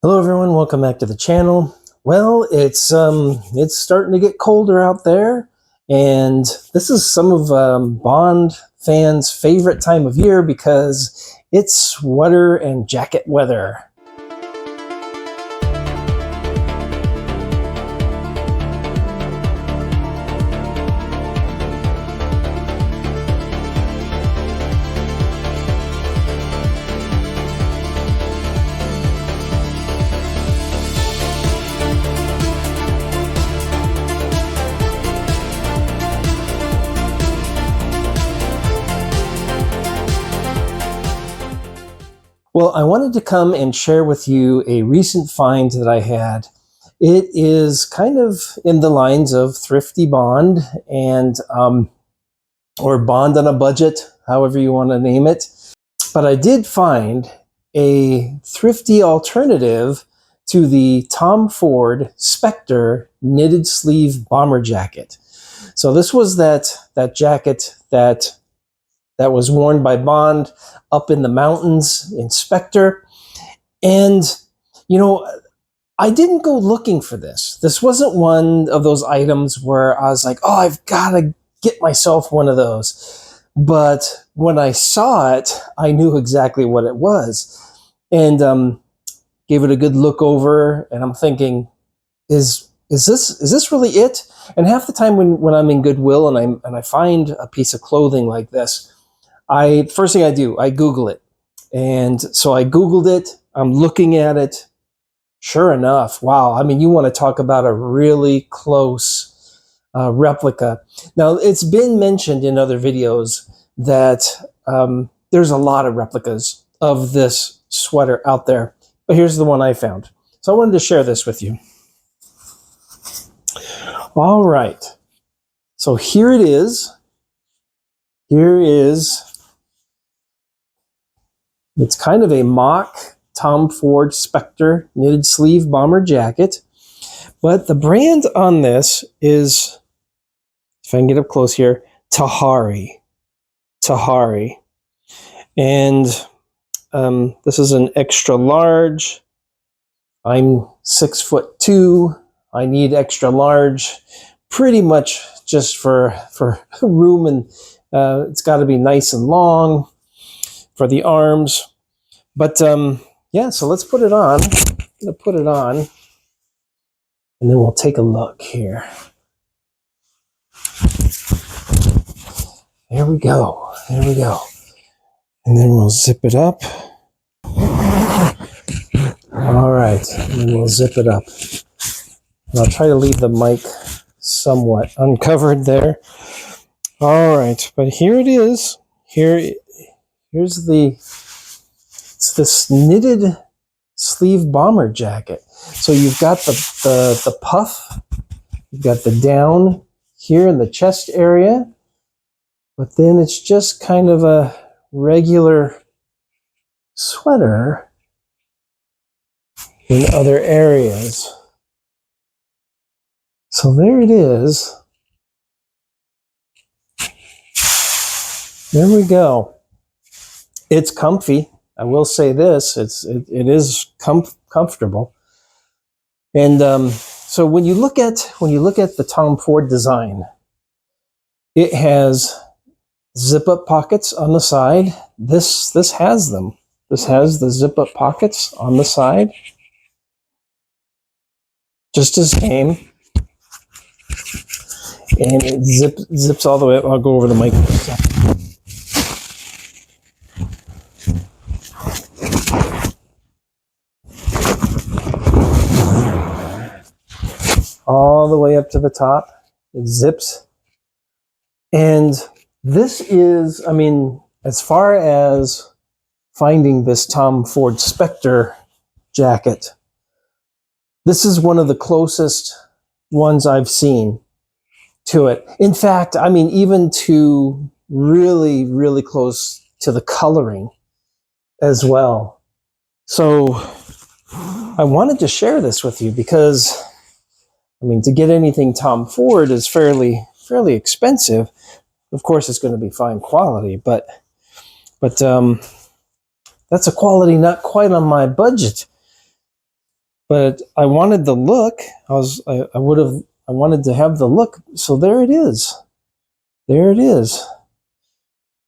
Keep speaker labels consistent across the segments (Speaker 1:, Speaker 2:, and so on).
Speaker 1: Hello everyone, welcome back to the channel. Well, it's starting to get colder out there, and this is some of Bond fans' favorite time of year because it's sweater and jacket weather. Well, I wanted to come and share with you a recent find that I had. It is kind of in the lines of thrifty Bond and or Bond on a budget, however you want to name it. But I did find a thrifty alternative to the Tom Ford Spectre knitted sleeve bomber jacket. So this was that jacket that was worn by Bond up in the mountains in Spectre. And, you know, I didn't go looking for this. This wasn't one of those items where I was like, oh, I've got to get myself one of those. But when I saw it, I knew exactly what it was. And gave it a good look over, and I'm thinking, is this really it? And half the time when I'm in Goodwill and I find a piece of clothing like this, first thing I do, I Google it. And so I Googled it, I'm looking at it. Sure enough, wow. I mean, you want to talk about a really close replica. Now, it's been mentioned in other videos that there's a lot of replicas of this sweater out there, but here's the one I found. So I wanted to share this with you. All right. So here it is. It's kind of a mock Tom Ford Spectre knitted sleeve bomber jacket. But the brand on this is, if I can get up close here, Tahari. And this is an extra large. I'm 6'2". I need extra large pretty much just for room, and it's got to be nice and long for the arms. But yeah, so let's put it on. I'm going to put it on, and then we'll take a look here. There we go. And then we'll zip it up. All right, and then we'll zip it up. And I'll try to leave the mic somewhat uncovered there. All right, but here it is. Here's it's this knitted sleeve bomber jacket. So you've got the puff, you've got the down here in the chest area, but then it's just kind of a regular sweater in other areas. So there it is. There we go. It's comfy. I will say this, it is comfortable. And so when you look at the Tom Ford design, it has zip-up pockets on the side. This has them. This has the zip-up pockets on the side, just as same. And it zips all the way up. I'll go over the mic for a second. All the way up to the top. It zips. And this is, I mean, as far as finding this Tom Ford Spectre jacket, this is one of the closest ones I've seen to it. In fact, I mean, even to really, really close to the coloring as well. So I wanted to share this with you because, I mean, to get anything Tom Ford is fairly expensive. Of course, it's going to be fine quality, but that's a quality not quite on my budget. but I wanted the look. I wanted to have the look. So there it is. There it is.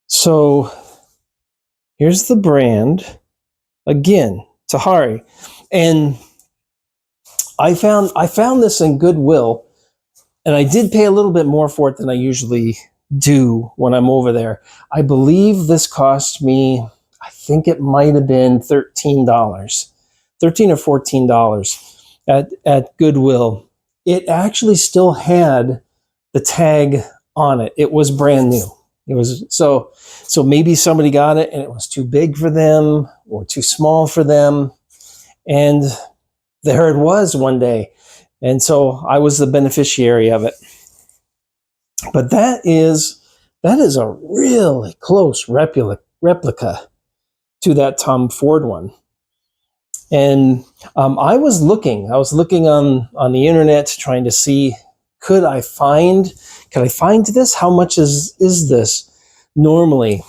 Speaker 1: So here's the brand again, Tahari, and I found this in Goodwill, and I did pay a little bit more for it than I usually do when I'm over there. I believe this cost me, I think it might have been $13 or $14 at Goodwill. It actually still had the tag on it. It was brand new. It was so maybe somebody got it and it was too big for them or too small for them, and there it was one day, and so I was the beneficiary of it. But that is a really close replica to that Tom Ford one. And I was looking on the internet trying to see, could I find this? How much is this normally?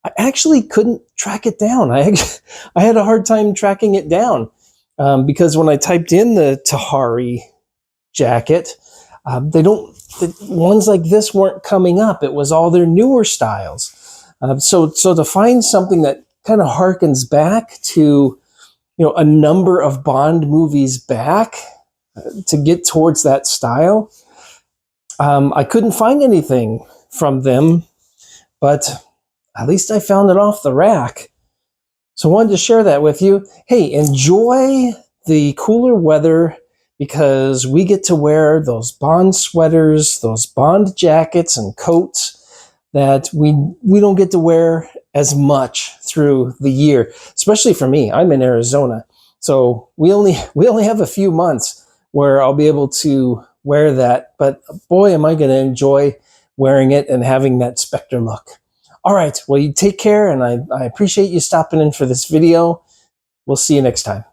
Speaker 1: I actually couldn't track it down. I had a hard time tracking it down because when I typed in the Tahari jacket, the ones like this weren't coming up. It was all their newer styles. So to find something that kind of harkens back to, a number of Bond movies back, to get towards that style, I couldn't find anything from them, but at least I found it off the rack. So I wanted to share that with you. Hey, enjoy the cooler weather, because we get to wear those Bond sweaters, those Bond jackets and coats that we don't get to wear as much through the year. Especially for me, I'm in Arizona, so we only have a few months where I'll be able to wear that. But boy, am I going to enjoy wearing it and having that Spectre look. All right, well, you take care, and I appreciate you stopping in for this video. We'll see you next time.